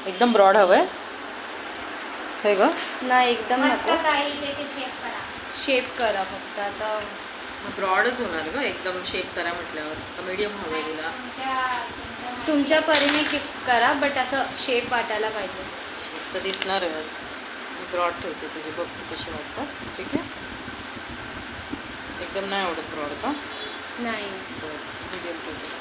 एकदम ब्रॉड हवंय हे ग. नाही एकदम नको, शेप करा. शेप करा फक्त. आता ब्रॉडच होणार ग एकदम. शेप करा म्हटल्यावर मीडियम हवंय तुला. तुमच्या परीने करा, बट असं शेप वाटायला पाहिजे. शेप तर दिसणारच. ब्रॉड ठेवते तुझी, बघ कशी वाटतं. ठीक आहे, एकदम नाही आवडत ब्रॉड का? नाही, मीडियम ठेवते.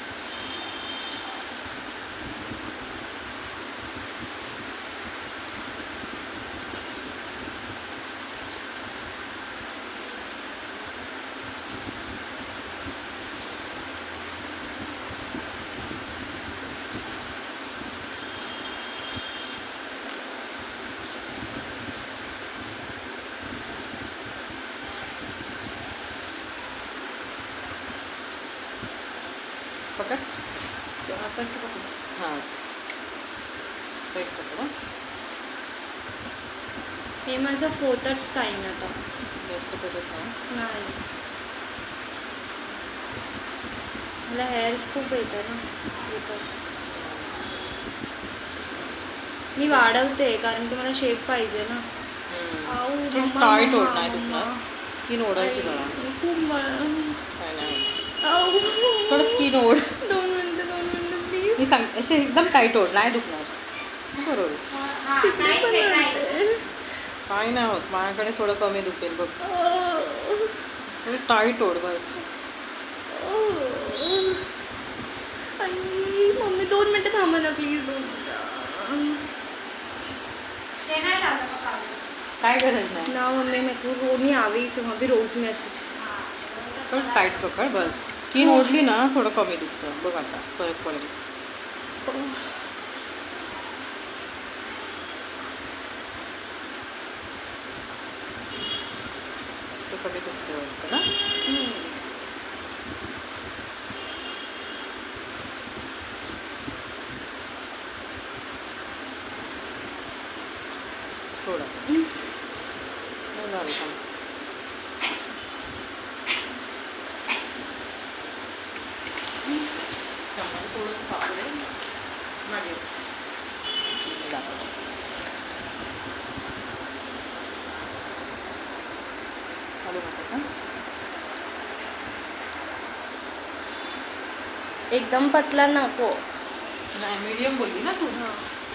पकड. कसं पकडू? हां, टाईट पकड. हे माझं फोतच टाईम आता. जास्त करत नाही, मला हेअर्स खूप येतात ना. मी वाढवते कारण की मला शेप पाहिजे ना. आऊ, मम्मा, टाईट ओढ, मम्मा, नाही मम्मा. दुखणार. स्किन ओढायची बघा. खूप काय नाही होत. आऊ. थोडं स्किन ओढ. 2 मिनिटं प्लीज. मी सांग असे एकदम टाईट ओढ, नाही दुखणार. बरोबर. काय नाही होत. माझ्याकडे थोडं कमी दुखेल बघ. थोडं टाईट ओढ बस. मम्मी 2 मिनिटं थांबा ना प्लीज. 2 मिनिटं. काय गरज नाही. ना मम्मी मेरे को रोज नहीं आवी वहाँ भी रोज मैसेज. थोडं टाईट पकड बस. स्किन ओढली ना थोडं कमी दुखतं बघ. आता फरक पडेल. तो कमी दुखतं वाटतं ना. सोडा. झालं काम. थोडंसं कापड आहे मागे दाखव. चालू नकोस हां. एकदम पतला नको. नाही, मीडियम बोलली ना तू.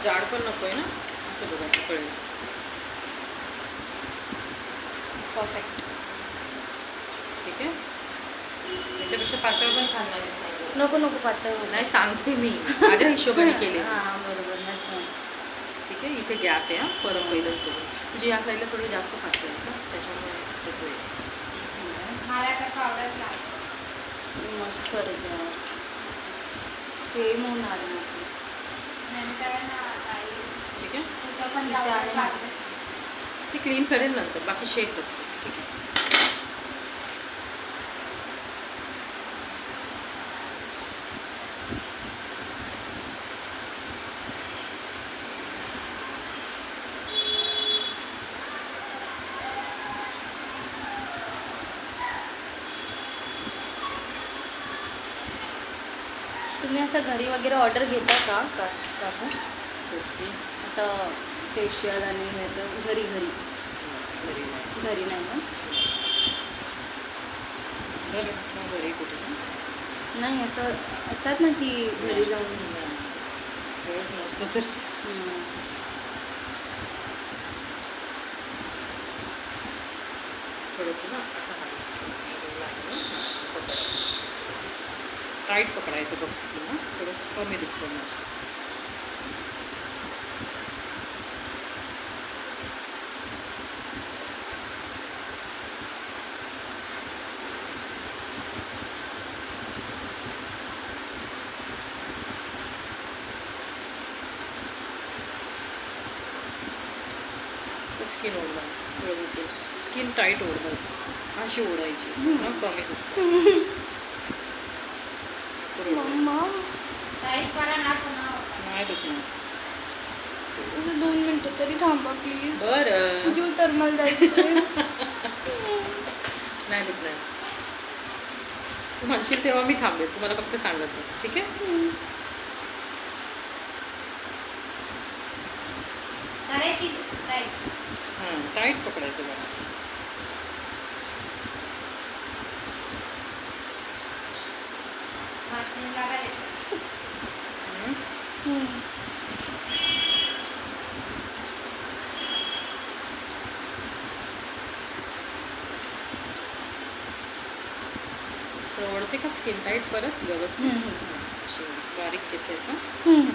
जाड पण नको आहे ना. असं बघा कळेल. परफेक्ट. ठीक आहे, त्याच्यापेक्षा पातळ पण छान नाही. नको नको पातळ. नाही सांगते मी, माझ्या हिशोबाने केले. हां बरोबर. मस्त मस्त. ठीक आहे, इथे गॅप आहे. परत पहिलंच बघू. म्हणजे या साईडला थोडी जास्त पातळ आहे ना, त्याच्यामुळे तसं आहे. मस्त फरक आहे. सेम होणार ना. ठीक आहे, ती क्लीन करेल नंतर. बाकी शेप बघते. ठीक आहे. तुम्ही असं घरी वगैरे ऑर्डर घेता का काका? कसली? असं फेशियल आणि ह्याचं घरी घरी घरी नाही ना. घरी कुठे नाही असं असतात ना की घरी जाऊन. वेळच नसतो तर. थोडंसं ना असं टाईट पकडायचं बघ. स्किन ना थोडं कमी दुखतं मग. स्किन ओढला थोडं. स्किन टाईट ओढ बस. अशी ओढायची ना कमी दुखतं. मम्मा नाही दुखणार. 2 मिनिटं तरी थांबा प्लीज. बरं, जीव तरमल जायचं. नाही दुखणार. तू म्हणशील तेव्हा मी थांबेल. तुम्हाला फक्त सांगायचं. ठीक आहे. टाईट पकडायचं बघा. हम्म. आवडते का स्किन टाईट परत व्यवस्थित? अशी बारीक केस आहेत ना.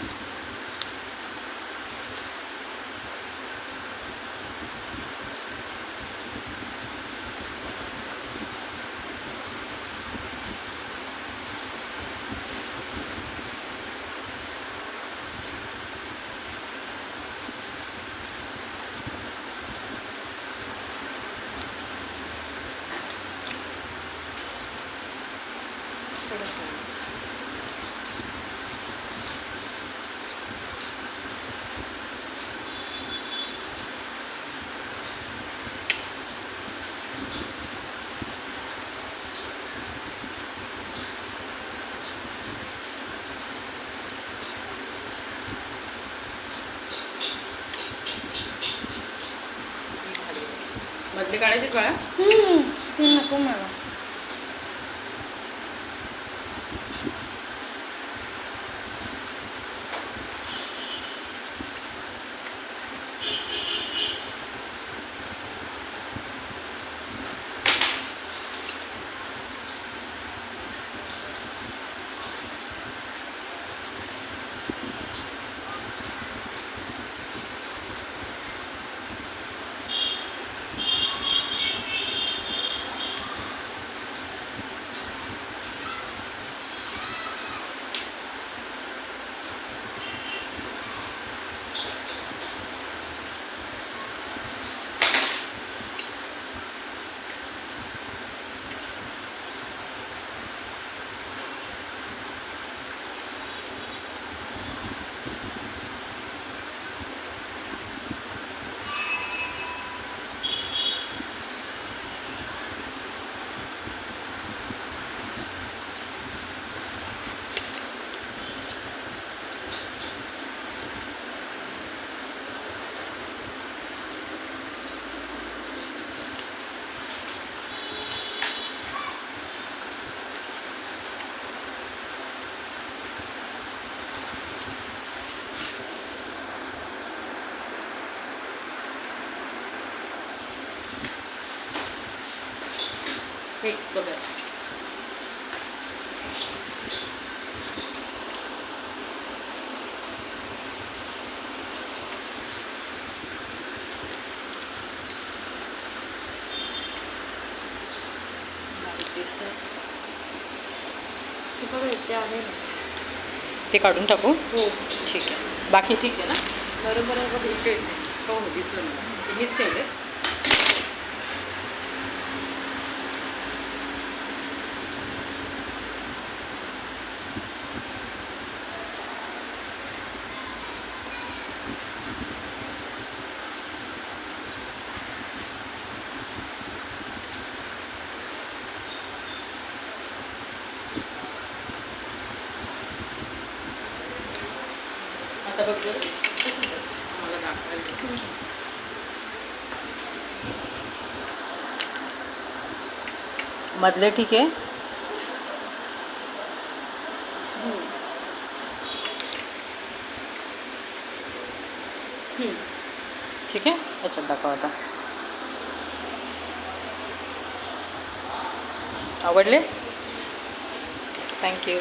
मधले काढायचे काळा. ते नको मला. हे बघा. बारीक दिसतंय. ते बघा इथे आहे ना. ते काढून टाकू. हो ठीक आहे. बाकी ठीक आहे ना. बरोबर आहे बघ इथे. हो हो दिसलं मला. ते मीच ठेवले. आता बघ जरा. मला दाखवायला. मधले ठीक आहे. ठीक आहे. याच्यात दाखव आता. आवडले? थँक्यू.